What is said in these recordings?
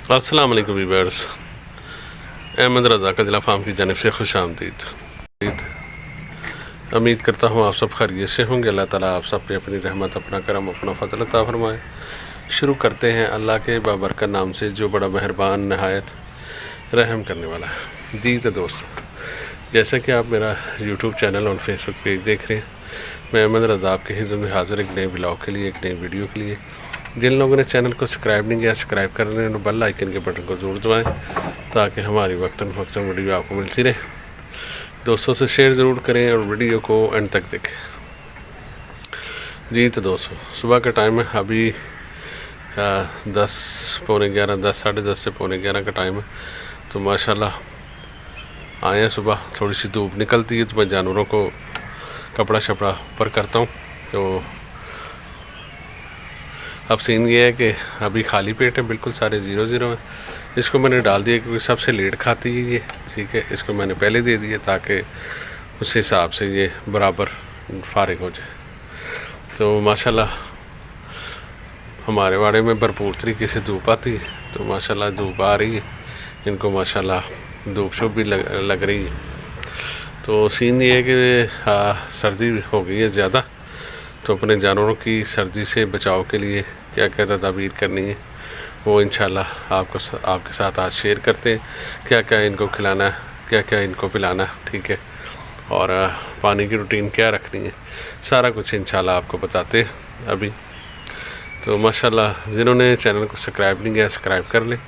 अस्सलाम वालेकुम वीवर्स। अहमद रज़ा का जिला फार्म की जानिब से खुश आमदीद। उम्मीद करता हूँ आप सब खैरियत से होंगे। अल्लाह ताला आप सब पे अपनी रहमत, अपना करम, अपना फ़ज़ल अता फ़रमाए। शुरू करते हैं अल्लाह के बाबरकत नाम से जो बड़ा मेहरबान नहायत रहम करने वाला है। जी तो दोस्तों, जैसा कि आप मेरा यूट्यूब चैनल और फेसबुक पेज देख रहे हैं, मैं अहमद रज़ा आपके हिज़्म में हाज़िर एक नए व्लॉग के लिए, एक नई वीडियो के लिए। जिन लोगों ने चैनल को सब्सक्राइब नहीं किया, सब्सक्राइब कर लें और बेल आइकन के बटन को ज़रूर दबाएं ताकि हमारी वक्तन फ़क्तन वीडियो आपको मिलती रहे। दोस्तों से शेयर ज़रूर करें और वीडियो को एंड तक देखें। जी तो दोस्तों, सुबह का टाइम है, अभी 10 पौने 11, 10 साढ़े 10 से पौने 11 का टाइम है। तो माशाल्लाह आए हैं सुबह, थोड़ी सी धूप निकलती है तो मैं जानवरों को कपड़ा शपड़ा ऊपर करता हूँ। तो अब सीन ये है कि अभी खाली पेट है, बिल्कुल सारे 0-0 हैं। इसको मैंने डाल दिया क्योंकि सबसे लेट खाती है ये, ठीक है। इसको मैंने पहले दे दिया ताकि उस हिसाब से ये बराबर फारिग हो जाए। तो माशाल्लाह हमारे वाड़े में भरपूर तरीके से धूप आती है, तो माशाल्लाह धूप आ रही है। इनको माशाल्लाह धूप शुभ भी लग रही है। तो सीन ये है कि सर्दी हो गई है ज़्यादा, तो अपने जानवरों की सर्दी से बचाव के लिए क्या क्या तदाबीर करनी है वो इंशाल्लाह आपके साथ आज शेयर करते हैं। क्या क्या इनको खिलाना है, क्या क्या इनको पिलाना है, ठीक है, और पानी की रूटीन क्या रखनी है, सारा कुछ इंशाल्लाह आपको बताते हैं अभी। तो माशाल्लाह जिन्होंने चैनल को सब्सक्राइब नहीं किया सब्सक्राइब कर लें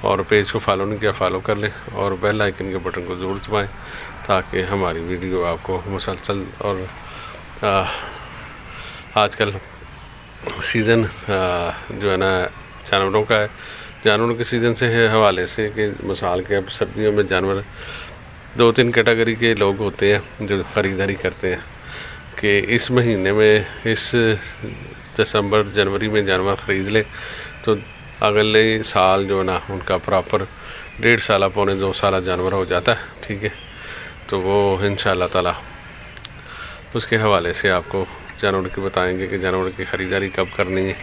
और पेज को फॉलो नहीं किया फॉलो कर लें और बेल आइकन के बटन को ज़रूर दबाएँ ताकि हमारी वीडियो आपको मुसलसल और आजकल सीज़न जो है ना जानवरों का है, जानवरों के सीज़न से है हवाले से कि मिसाल के अब सर्दियों में जानवर 2-3 कैटेगरी के लोग होते हैं जो ख़रीदारी करते हैं कि इस महीने में, इस दिसंबर जनवरी में जानवर ख़रीद लें तो अगले साल जो है ना उनका प्रॉपर 1.5 साल पौने 2 साल जानवर हो जाता है, ठीक है। तो वो इंशाअल्लाह ताला उसके हवाले से आपको जानवर की बताएंगे कि जानवर की ख़रीदारी कब करनी है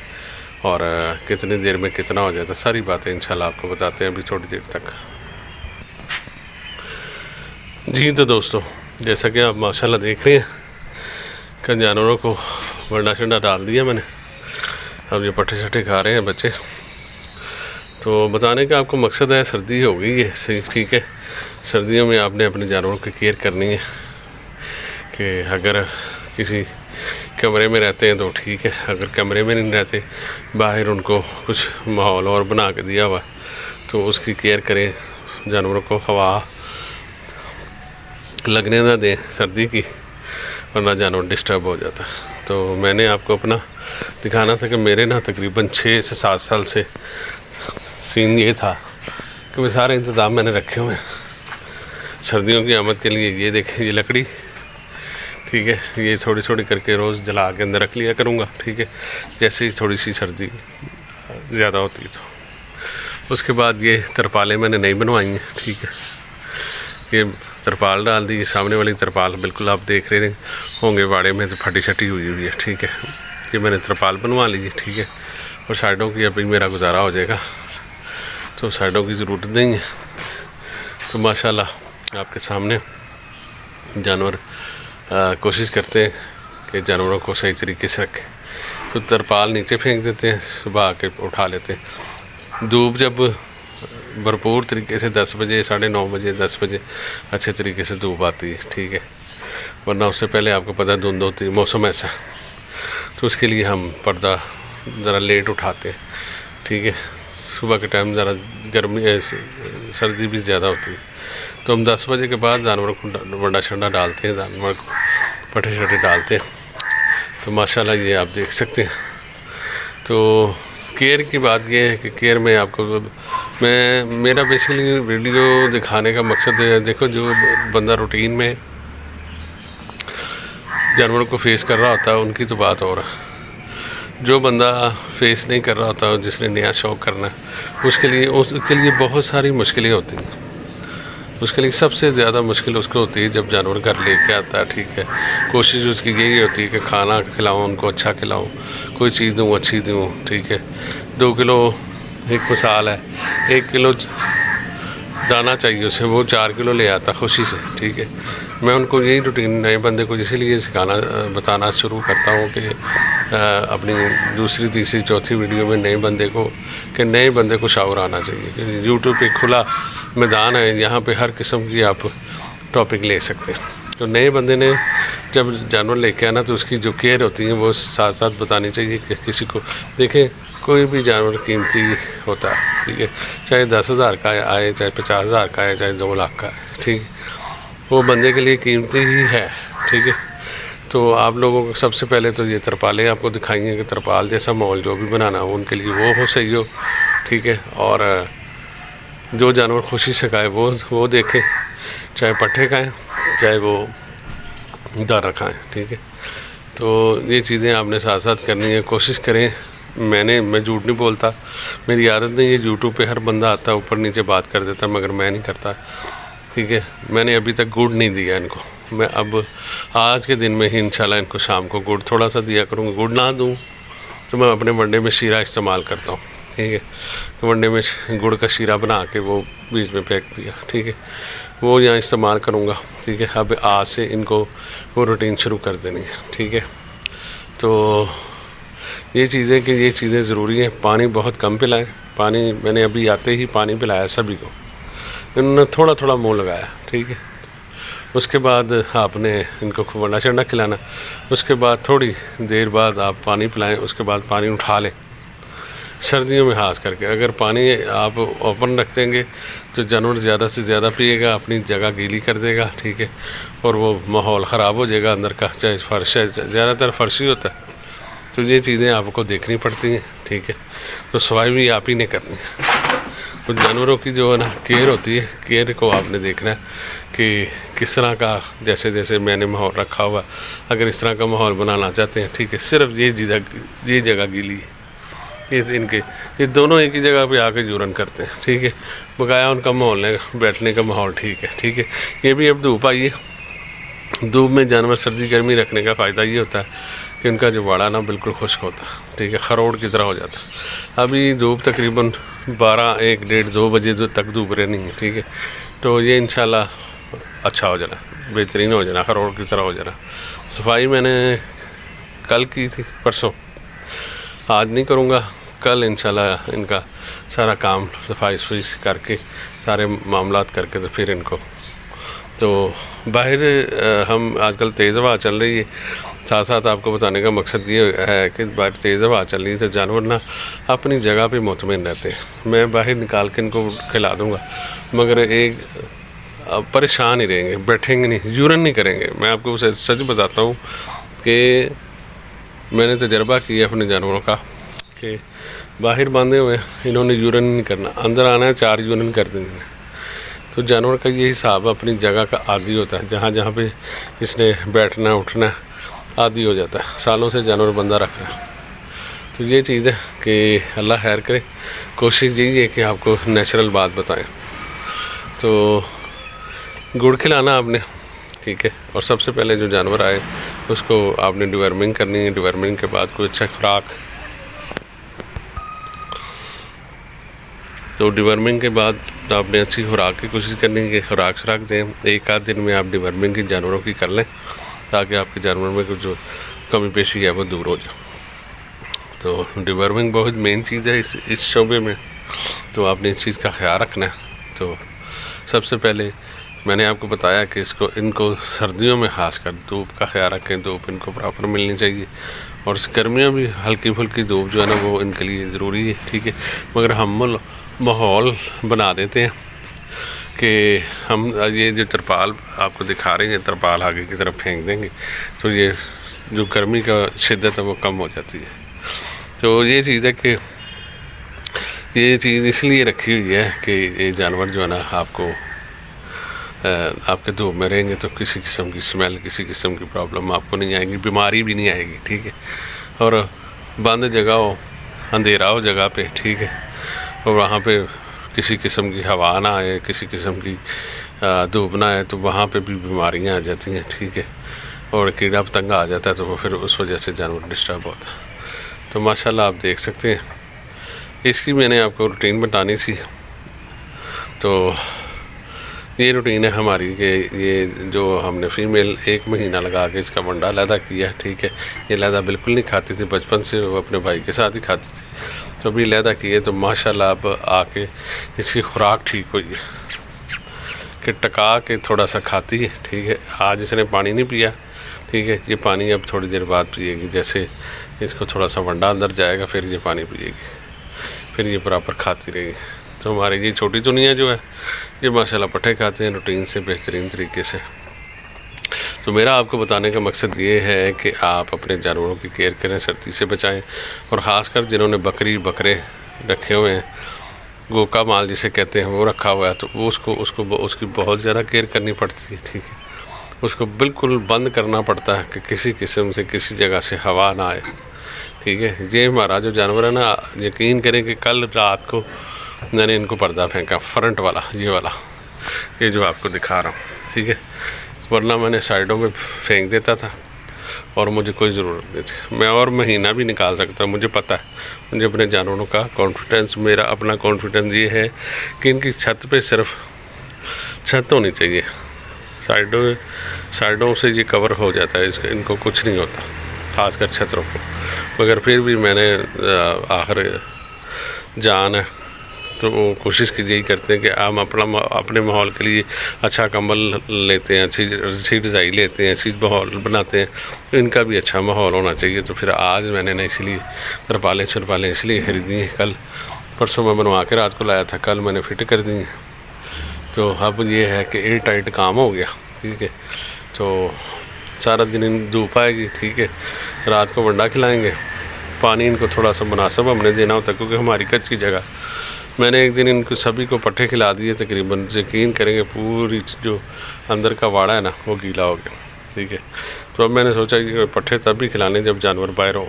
और कितनी देर में कितना हो जाता है। सारी बातें इंशाल्लाह आपको बताते हैं अभी थोड़ी देर तक। जी तो दोस्तों, जैसा कि आप माशाल्लाह देख रहे हैं कि जानवरों को वंडा शंडा डाल दिया मैंने, अब ये पट्टे शट्टे खा रहे हैं बच्चे। तो बताने का आपको मकसद है, सर्दी हो गई है सही, ठीक है। सर्दियों में आपने अपने जानवरों की केयर करनी है कि अगर किसी कमरे में रहते हैं तो ठीक है, अगर कमरे में नहीं रहते, बाहर उनको कुछ माहौल और बना के दिया हुआ तो उसकी केयर करें। जानवरों को हवा लगने ना दें सर्दी की, वरना जानवर डिस्टर्ब हो जाता है। तो मैंने आपको अपना दिखाना था कि मेरे ना तकरीबन 6 से 7 साल से सीन ये था कि मैं सारे इंतज़ाम मैंने रखे हुए हैं सर्दियों की आमद के लिए। ये देखें, ये लकड़ी, ठीक है, ये थोड़ी थोड़ी करके रोज़ जला के अंदर रख लिया करूँगा, ठीक है। जैसे ही थोड़ी सी सर्दी ज़्यादा होती है तो उसके बाद ये तरपालें मैंने नहीं बनवाई हैं, ठीक है। ये तरपाल डाल दी, सामने वाली तरपाल बिल्कुल आप देख रहे होंगे वाड़े में तो फटी शटी हुई हुई है, ठीक है। ये मैंने तरपाल बनवा ली है, ठीक है। और साइडों की अभी मेरा गुजारा हो जाएगा तो साइडों की ज़रूरत नहीं है। तो माशाल्लाह आपके सामने जानवर कोशिश करते हैं कि जानवरों को सही तरीके से रखें। तो तरपाल नीचे फेंक देते हैं, सुबह आके उठा लेते हैं। धूप जब भरपूर तरीके से 10 बजे, 9:30 बजे, 10 बजे अच्छे तरीके से धूप आती है, ठीक है, वरना उससे पहले आपको पता है धुंध होती है, मौसम ऐसा। तो उसके लिए हम पर्दा ज़रा लेट उठाते हैं, ठीक है। सुबह के टाइम ज़रा गर्मी सर्दी भी ज़्यादा होती है तो हम 10 बजे के बाद जानवरों को वंडा शंडा डालते हैं, जानवर को पट्टे शट्टे डालते हैं। तो माशाल्लाह ये आप देख सकते हैं। तो केयर की बात ये है कि केयर में आपको मेरा बेसिकली वीडियो दिखाने का मकसद है, देखो जो बंदा रूटीन में जानवरों को फेस कर रहा होता है उनकी तो बात हो रहा है। जो बंदा फेस नहीं कर रहा होता, जिसने नया शौक़ करना है, उसके लिए बहुत सारी मुश्किलें होती हैं। उसके लिए सबसे ज़्यादा मुश्किल उसको होती है जब जानवर घर लेके आता है, ठीक है। कोशिश उसकी यही होती है कि खाना खिलाऊँ, उनको अच्छा खिलाऊँ, कोई चीज़ दूँ अच्छी दूँ, ठीक है। 2 किलो एक मिसाल है, 1 किलो दाना चाहिए उसे, वो 4 किलो ले आता खुशी से, ठीक है। मैं उनको यही रूटीन नए बंदे को इसीलिए सिखाना बताना शुरू करता हूँ कि अपनी दूसरी तीसरी चौथी वीडियो में नए बंदे को शाउर आना चाहिए कि यूट्यूब पे खुला मैदान है, यहाँ पे हर किस्म की आप टॉपिक ले सकते हैं। तो नए बंदे ने जब जानवर लेके आना तो उसकी जो केयर होती है वो साथ साथ बतानी चाहिए कि किसी को देखें, कोई भी जानवर कीमती होता है, ठीक है, चाहे 10,000 का आए, चाहे 50,000 का आए, चाहे 2 लाख का आए, ठीक है, वो बंदे के लिए कीमती ही है, ठीक है। तो आप लोगों को सबसे पहले तो ये तरपालें आपको दिखाएंगे कि तरपाल जैसा माहौल जो भी बनाना हो उनके लिए वो हो सही हो, ठीक है। और जो जानवर खुशी से खाए वो देखें, चाहे पट्ठे खाएँ चाहे वो दाना खाएँ, ठीक है। तो ये चीज़ें आपने साथ साथ करनी है, कोशिश करें। मैं झूठ नहीं बोलता, मेरी आदत नहीं है, यूट्यूब पे हर बंदा आता है ऊपर नीचे बात कर देता, मगर मैं नहीं करता, ठीक है। मैंने अभी तक गुड़ नहीं दिया इनको, मैं अब आज के दिन में ही इंशाल्लाह इनको शाम को गुड़ थोड़ा सा दिया करूँगा। गुड़ ना दूँ तो मैं अपने वनडे में शीरा इस्तेमाल करता हूँ, ठीक है। वनडे में गुड़ का शीरा बना के वो बीच में फेंक दिया, ठीक है, वो यहाँ इस्तेमाल करूँगा, ठीक है। अब आज से इनको वो रूटीन शुरू कर देनी है, ठीक है। तो ये चीज़ें ज़रूरी हैं। पानी बहुत कम पिलाएं, पानी मैंने अभी आते ही पानी पिलाया सभी को, इन्होंने थोड़ा थोड़ा मुँह लगाया, ठीक है। उसके बाद आपने इनको वंडा चंडा खिलाना, उसके बाद थोड़ी देर बाद आप पानी पिलाएं, उसके बाद पानी उठा लें। सर्दियों में खास करके अगर पानी आप ओपन रख देंगे तो जानवर ज़्यादा से ज़्यादा पिएगा, अपनी जगह गीली कर देगा, ठीक है, और वो माहौल ख़राब हो जाएगा अंदर का, चाहे फर्श है, ज़्यादातर फर्श ही होता है। तो ये चीज़ें आपको देखनी पड़ती हैं, ठीक है। तो सफाई भी आप ही ने करनी है। तो जानवरों की जो है ना केयर होती है, केयर को आपने देखना है कि किस तरह का, जैसे जैसे मैंने माहौल रखा हुआ, अगर इस तरह का माहौल बनाना चाहते हैं, ठीक है, सिर्फ ये जगह गीली, ये दोनों एक ही जगह पे आके यूरन करते हैं, ठीक है। बकाया उनका माहौल है, बैठने का माहौल ठीक है, ठीक है। ये भी अब धूप आई है, धूप में जानवर सर्दी गर्मी रखने का फ़ायदा ये होता है कि उनका जो वाड़ा ना बिल्कुल खुश्क होता है, ठीक है, खरोड़ की तरह हो जाता है। अभी धूप तकरीबन 12, 1, 1:30, 2 बजे तक धूप रहनी है, ठीक है। तो ये इंशाल्लाह अच्छा हो जाना, बेहतरीन हो जाना, खरोड़ की तरह हो जाना। सफाई मैंने कल की थी, परसों, आज नहीं करूँगा, कल इंशाल्लाह इनका सारा काम सफाई करके सारे मामलात करके तो फिर इनको तो बाहर हम आजकल तेज़ हवा चल रही है, साथ साथ आपको बताने का मकसद ये है कि बाहर तेज़ हवा चल रही है तो जानवर ना अपनी जगह पे मुतमईन रहते हैं। मैं बाहर निकाल के इनको खिला दूँगा मगर एक परेशान ही रहेंगे, बैठेंगे नहीं, यूरन नहीं करेंगे। मैं आपको सच बताता हूँ कि मैंने तजर्बा किया अपने जानवरों का कि बाहर बांधे हुए इन्होंने यूरन नहीं करना, अंदर आना है 4 यूरन कर देंगे। तो जानवर का ये हिसाब अपनी जगह का आदी होता है, जहाँ जहाँ पे इसने बैठना उठना आदी हो जाता है, सालों से जानवर बंदा रख रहा है। तो ये चीज़ है कि अल्लाह खैर करे, कोशिश यही है कि आपको नेचुरल बात बताएं। तो गुड़ खिलाना आपने, ठीक है, और सबसे पहले जो जानवर आए उसको आपने डिवर्मिंग करनी है। डिवर्मिंग के बाद कोई अच्छा खुराक, तो डिवर्मिंग के बाद आपने अच्छी खुराक की कोशिश करनी है कि खुराक शराक दें। 1 आध दिन में आप डिवर्मिंग की जानवरों की कर लें ताकि आपके जानवर में कुछ जो कमी पेशी है वो दूर हो जाए। तो डिवर्मिंग बहुत मेन चीज़ है इस शोबे में, तो आपने इस चीज़ का ख्याल रखना है। तो सबसे पहले मैंने आपको बताया कि इनको सर्दियों में खासकर धूप का ख्याल रखें, धूप इनको प्रॉपर मिलनी चाहिए, और गर्मियों भी हल्की फुल्की धूप जो है ना वो इनके लिए ज़रूरी है, ठीक है। मगर हम माहौल बना देते हैं कि हम ये जो तरपाल आपको दिखा रहे हैं, तरपाल आगे की तरफ फेंक देंगे तो ये जो गर्मी का शिद्दत है वो कम हो जाती है। तो ये चीज़ है कि ये चीज़ इसलिए रखी हुई है कि ये जानवर जो है ना आपके धूप में रहेंगे तो किसी किस्म की स्मेल, किसी किस्म की प्रॉब्लम आपको नहीं आएगी, बीमारी भी नहीं आएगी, ठीक है। और बंद जगह हो, अंधेरा हो जगह पे, ठीक है, और वहाँ पे किसी किस्म की हवा ना आए, किसी किस्म की धूप ना आए तो वहाँ पे भी बीमारियाँ आ जाती हैं, ठीक है, और कीड़ा पतंगा आ जाता है तो वो फिर उस वजह से जानवर डिस्टर्ब होता है। तो माशाल्लाह आप देख सकते हैं इसकी मैंने आपको रूटीन बतानी थी। तो ये रूटीन है हमारी कि ये जो हमने फ़ीमेल 1 महीना लगा के इसका वंडा अलहदा किया, ठीक है। ये अलहदा बिल्कुल नहीं खाती थी, बचपन से वो अपने भाई के साथ ही खाती थी। तो अभी अलहदा किए तो माशाल्लाह अब आके इसकी खुराक ठीक हुई है कि टका के थोड़ा सा खाती है, ठीक है। आज इसने पानी नहीं पिया, ठीक है। ये पानी अब थोड़ी देर बाद पिएगी, जैसे इसको थोड़ा सा वंडा अंदर जाएगा फिर ये पानी पिएगी, फिर ये बराबर खाती रहेगी। तो हमारी ये छोटी दुनिया जो है ये माशाल्लाह पट्ठे खाते हैं रूटीन से बेहतरीन तरीके से। तो मेरा आपको बताने का मकसद ये है कि आप अपने जानवरों की केयर करें, सर्दी से बचाएं। और ख़ासकर जिन्होंने बकरी बकरे रखे हुए हैं, गोका माल जिसे कहते हैं, वो रखा हुआ है, तो वो उसकी बहुत ज़्यादा केयर करनी पड़ती है, ठीक है। उसको बिल्कुल बंद करना पड़ता है कि किसी किस्म से किसी जगह से हवा ना आए, ठीक है। ये हमारा जो जानवर है ना, यकीन करें कि कल रात को मैंने इनको पर्दा फेंका, फ्रंट वाला, ये वाला, ये जो आपको दिखा रहा हूँ, ठीक है। वरना मैंने साइडों में फेंक देता था और मुझे कोई ज़रूरत नहीं थी। मैं और महीना भी निकाल सकता, मुझे पता है। मुझे अपने जानवरों का कॉन्फिडेंस, मेरा अपना कॉन्फिडेंस ये है कि इनकी छत पे सिर्फ छत होनी चाहिए, साइडों से ये कवर हो जाता है, इनको कुछ नहीं होता, खासकर छतरों को। मगर फिर भी मैंने आखिर जान है तो वो कोशिश की यही करते हैं कि हम अपने माहौल के लिए अच्छा कंबल लेते हैं, अच्छी रज़ाई लेते हैं, अच्छी माहौल बनाते हैं। तो इनका भी अच्छा माहौल होना चाहिए। तो फिर आज मैंने ना इसलिए तरपालें इसलिए ख़रीदी हैं। कल परसों मैं बनवा के रात को लाया था, कल मैंने फिट कर दी। तो अब ये है कि एयर टाइट काम हो गया, ठीक है। तो सारा दिन धूप आएगी, ठीक है। रात को वंडा खिलाएँगे, पानी इनको थोड़ा सा मुनासिब हमने देना होता है क्योंकि हमारी कच्ची जगह। मैंने एक दिन इनको सभी को पट्ठे खिला दिए तकरीबन, यकीन करेंगे पूरी जो अंदर का वाड़ा है ना वो गीला हो गया, ठीक है। तो अब मैंने सोचा कि पट्ठे तब भी खिलाने जब जानवर बाहर हो,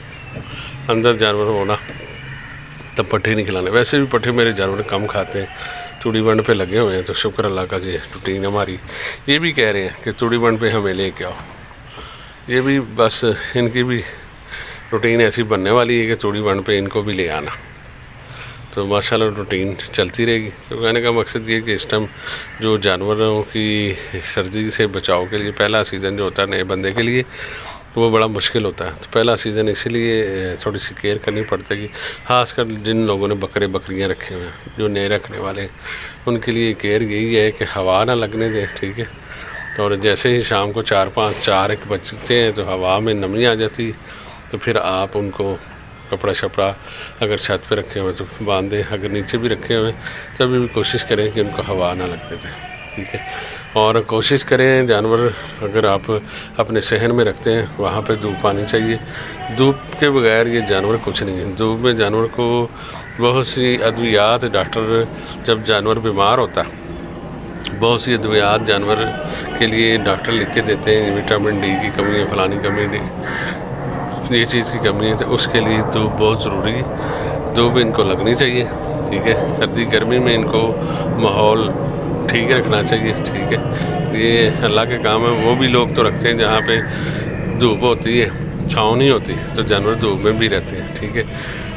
अंदर जानवर हो ना, तब पट्ठे नहीं खिलाने। वैसे भी पट्ठे मेरे जानवर कम खाते हैं, तूड़ी वंड पे लगे हुए हैं। तो शुक्र अल्लाह का जी रूटीन हमारी। ये भी कह रहे हैं कि तूड़ी वंड पे हमें ले के आओ, ये भी बस इनकी भी रूटीन ऐसी बनने वाली है कि तूड़ी वंड पे इनको भी ले आना। तो माशाल्लाह रूटीन चलती रहेगी। तो कहने का मकसद ये कि इस टाइम जो जानवरों की सर्दी से बचाव के लिए पहला सीज़न जो होता है नए बंदे के लिए, वो बड़ा मुश्किल होता है। तो पहला सीज़न इसीलिए थोड़ी सी केयर करनी पड़ती है, ख़ासकर जिन लोगों ने बकरियाँ रखे हुए हैं, जो नए रखने वाले हैं, उनके लिए केयर यही है कि हवा ना लगने दें, ठीक है। और जैसे ही शाम को 4-5 बजते हैं तो हवा में नमी आ जाती है। तो फिर आप उनको कपड़ा शपड़ा अगर छत पे रखे हुए तो बांध दें, अगर नीचे भी रखे हुए तभी भी कोशिश करें कि उनको हवा ना लगने दें, ठीक है। और कोशिश करें जानवर अगर आप अपने सहन में रखते हैं वहाँ पे धूप आनी चाहिए। धूप के बगैर ये जानवर कुछ नहीं है। धूप में जानवर को बहुत सी अद्वियात, डॉक्टर जब जानवर बीमार होता बहुत सी अद्वियात जानवर के लिए डॉक्टर लिख के देते हैं, विटामिन डी की कमी है, फलानी कमी ये चीज़ की कमी है। तो उसके लिए धूप बहुत ज़रूरी है, धूप इनको लगनी चाहिए, ठीक है। सर्दी गर्मी में इनको माहौल ठीक रखना चाहिए, ठीक है। ये अल्लाह के काम है। वो भी लोग तो रखते हैं जहाँ पे धूप होती है, छाँव नहीं होती, तो जानवर धूप में भी रहते हैं, ठीक है।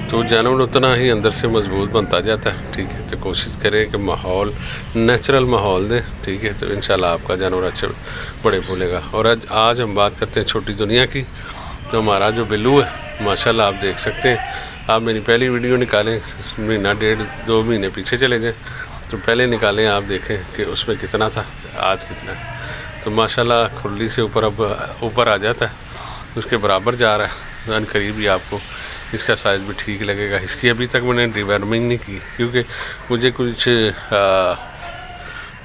तो जानवर उतना ही अंदर से मजबूत बनता जाता है, ठीक है। तो कोशिश करें कि माहौल नेचुरल माहौल दें, ठीक है। तो इंशाल्लाह आपका जानवर अच्छे बड़े बोलेगा। और आज हम बात करते हैं छोटी दुनिया की। तो हमारा जो बिल्लू है माशाल्लाह आप देख सकते हैं। आप मेरी पहली वीडियो निकालें, महीना 1.5-2 महीने पीछे चले जाएं तो पहले निकालें, आप देखें कि उसमें कितना था, आज कितना है। तो माशाल्लाह खुरली से ऊपर आ जाता है, उसके बराबर जा रहा है। अन करीब ही आपको इसका साइज़ भी ठीक लगेगा। इसकी अभी तक मैंने डिवर्मिंग नहीं की क्योंकि मुझे कुछ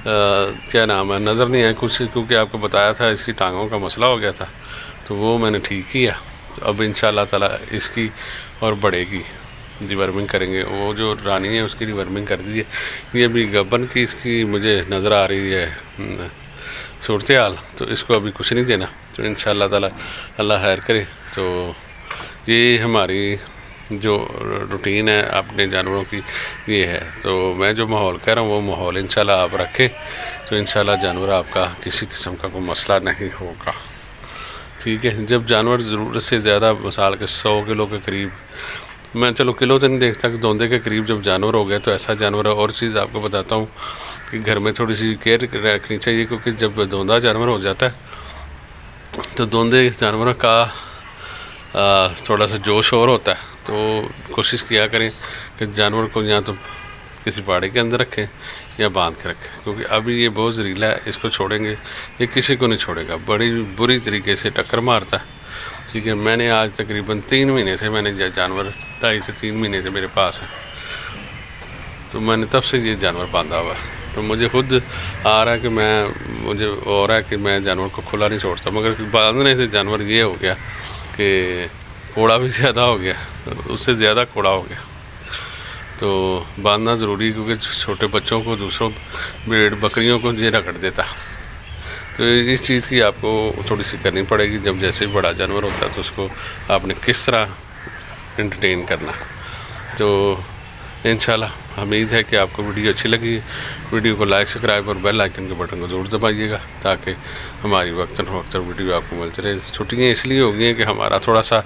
क्या नाम है नज़र नहीं आया कुछ, क्योंकि आपको बताया था इसकी टांगों का मसला हो गया था, तो वो मैंने ठीक किया। तो अब इंशाल्लाह ताला इसकी और बढ़ेगी, डिवर्मिंग करेंगे। वो जो रानी है उसकी डिवर्मिंग कर दी है। ये भी गबन की इसकी मुझे नज़र आ रही है सूरत हाल, तो इसको अभी कुछ नहीं देना। तो इंशाल्लाह ताला अल्लाह खैर करे। तो ये हमारी जो रूटीन है अपने जानवरों की ये है। तो मैं जो माहौल कह रहा हूँ वो माहौल इंशाल्लाह आप रखें तो इंशाल्लाह जानवर आपका किसी किस्म का कोई मसला नहीं होगा, ठीक है। जब जानवर ज़रूरत से ज़्यादा मिसाल के 100 किलो के करीब मैं चलो किलो तो नहीं देखता कि धोंदे के करीब जब जानवर हो गया तो ऐसा जानवर है। और चीज़ आपको बताता हूँ कि घर में थोड़ी सी केयर रखनी चाहिए, क्योंकि जब धोंदा जानवर हो जाता है तो धोंदे जानवरों का थोड़ा सा जोश और होता है। तो कोशिश किया करें कि जानवर को या तो किसी बाड़े के अंदर रखें या बांध के रखें, क्योंकि अभी ये बहुत जहरीला है, इसको छोड़ेंगे ये किसी को नहीं छोड़ेगा, बड़ी बुरी तरीके से टक्कर मारता है। ठीक है, मैंने आज तकरीबन 3 महीने से मैंने जानवर 2.5 से 3 महीने से मेरे पास है, तो मैंने तब से ये जानवर बांधा हुआ है। तो मुझे खुद आ रहा है कि मुझे हो रहा है कि मैं जानवर को खुला नहीं छोड़ता, मगर बांधने से जानवर ये हो गया कि कोड़ा भी ज़्यादा हो गया, उससे ज़्यादा कोड़ा हो गया। तो बांधना ज़रूरी है, क्योंकि छोटे बच्चों को दूसरों भेड़ बकरियों को ये रगड़ देता। तो इस चीज़ की आपको थोड़ी सी करनी पड़ेगी। जब जैसे बड़ा जानवर होता है तो उसको आपने किस तरह एंटरटेन करना। तो इंशाल्लाह उम्मीद है कि आपको वीडियो अच्छी लगी। वीडियो को लाइक, सब्सक्राइब और बेल आइकन के बटन को ज़रूर दबाइएगा, ताकि हमारी वक्तन फ़वक्तन वीडियो आपको मिलती रहे। छुट्टियाँ इसलिए हो गई हैं कि हमारा थोड़ा सा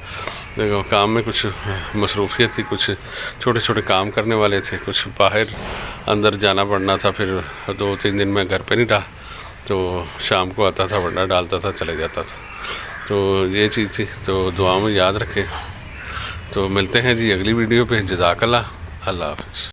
काम में कुछ मसरूफियत थी, कुछ छोटे छोटे काम करने वाले थे, कुछ बाहर अंदर जाना पड़ना था। फिर 2-3 दिन मैं घर पे नहीं रहा, तो शाम को आता था, वरना डालता था, चले जाता था। तो ये चीज़ थी, तो दुआ में याद रखें। तो मिलते हैं जी अगली वीडियो पे। जज़ाकल्लाह, अल्लाह हाफ़िज़।